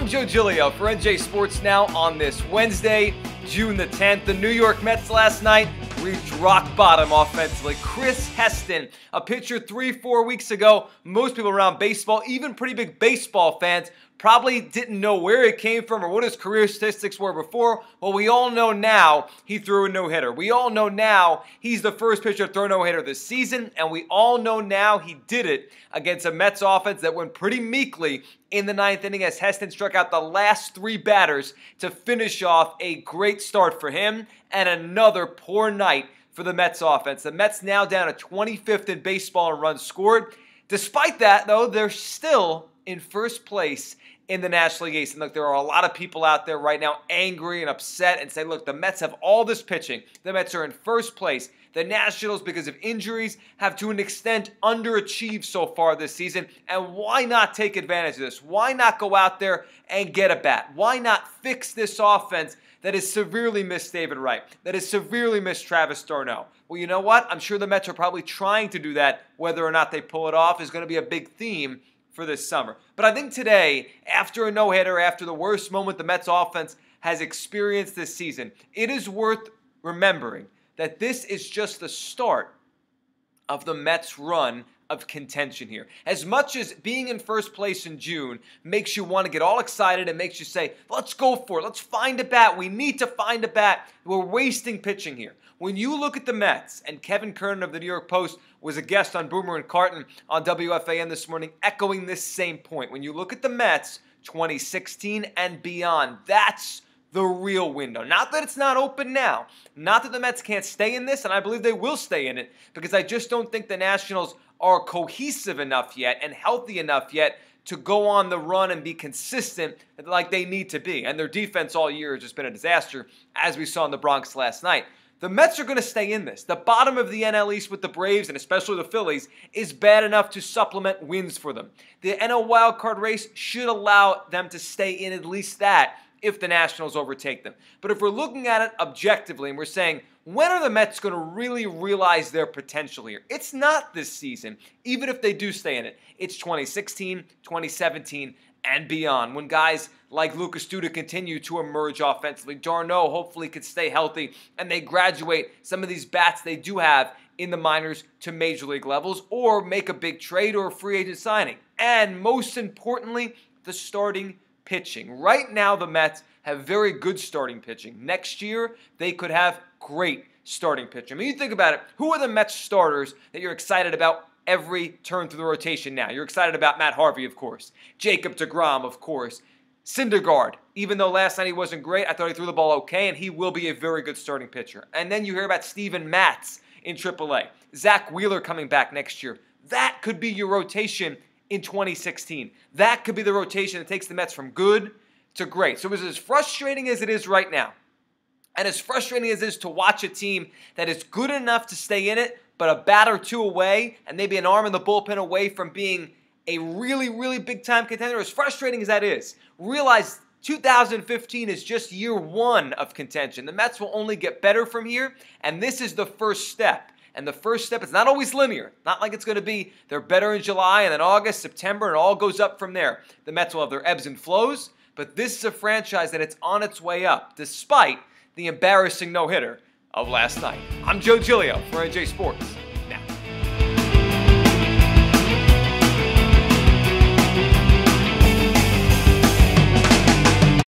I'm Joe Giglio for NJ Sports Now on this Wednesday, June the 10th. The New York Mets last night reached rock bottom offensively. Chris Heston, a pitcher 3-4 weeks ago, most people around baseball, even pretty big baseball fans, probably didn't know where it came from or what his career statistics were before. Well, we all know now he threw a no-hitter. We all know now he's the first pitcher to throw a no-hitter this season, and we all know now he did it against a Mets offense that went pretty meekly in the ninth inning as Heston struck out the last three batters to finish off a great start for him and another poor night for the Mets offense. The Mets now down to 25th in baseball in runs scored. Despite that, though, they're still in first place in the National League East. And look, there are a lot of people out there right now angry and upset and say, look, the Mets have all this pitching. The Mets are in first place. The Nationals, because of injuries, have to an extent underachieved so far this season. And why not take advantage of this? Why not go out there and get a bat? Why not fix this offense that has severely missed David Wright, that has severely missed Travis d'Arnaud? Well, you know what? I'm sure the Mets are probably trying to do that. Whether or not they pull it off is going to be a big theme for this summer. But I think today, after a no-hitter, after the worst moment the Mets offense has experienced this season, it is worth remembering that this is just the start of the Mets' run of contention here. As much as being in first place in June makes you want to get all excited and makes you say, let's go for it, let's find a bat, we need to find a bat, we're wasting pitching here. When you look at the Mets, and Kevin Kernan of the New York Post was a guest on Boomer and Carton on WFAN this morning, echoing this same point. When you look at the Mets, 2016 and beyond, that's the real window. Not that it's not open now. Not that the Mets can't stay in this, and I believe they will stay in it, because I just don't think the Nationals are cohesive enough yet and healthy enough yet to go on the run and be consistent like they need to be. And their defense all year has just been a disaster, as we saw in the Bronx last night. The Mets are going to stay in this. The bottom of the NL East with the Braves, and especially the Phillies, is bad enough to supplement wins for them. The NL wildcard race should allow them to stay in at least that if the Nationals overtake them. But if we're looking at it objectively and we're saying, when are the Mets going to really realize their potential here? It's not this season, even if they do stay in it. It's 2016, 2017, and beyond, when guys like Lucas Duda continue to emerge offensively. d'Arnaud hopefully could stay healthy, and they graduate some of these bats they do have in the minors to major league levels, or make a big trade or a free agent signing. And most importantly, the starting pitching. Right now, the Mets have very good starting pitching. Next year, they could have great starting pitching. I mean, you think about it, who are the Mets starters that you're excited about every turn through the rotation now? You're excited about Matt Harvey, of course. Jacob deGrom, of course. Syndergaard, even though last night he wasn't great, I thought he threw the ball okay, and he will be a very good starting pitcher. And then you hear about Steven Matz in AAA. Zach Wheeler coming back next year. That could be your rotation in 2016. That could be the rotation that takes the Mets from good to great. So it's as frustrating as it is right now, and as frustrating as it is to watch a team that is good enough to stay in it, but a bat or two away, and maybe an arm in the bullpen away from being a really, really big-time contender, as frustrating as that is, realize 2015 is just year one of contention. The Mets will only get better from here, and this is the first step. And the first step is not always linear. Not like it's going to be they're better in July and then August, September, and it all goes up from there. The Mets will have their ebbs and flows, but this is a franchise that it's on its way up, despite the embarrassing no-hitter of last night. I'm Joe Giglio for NJ Sports.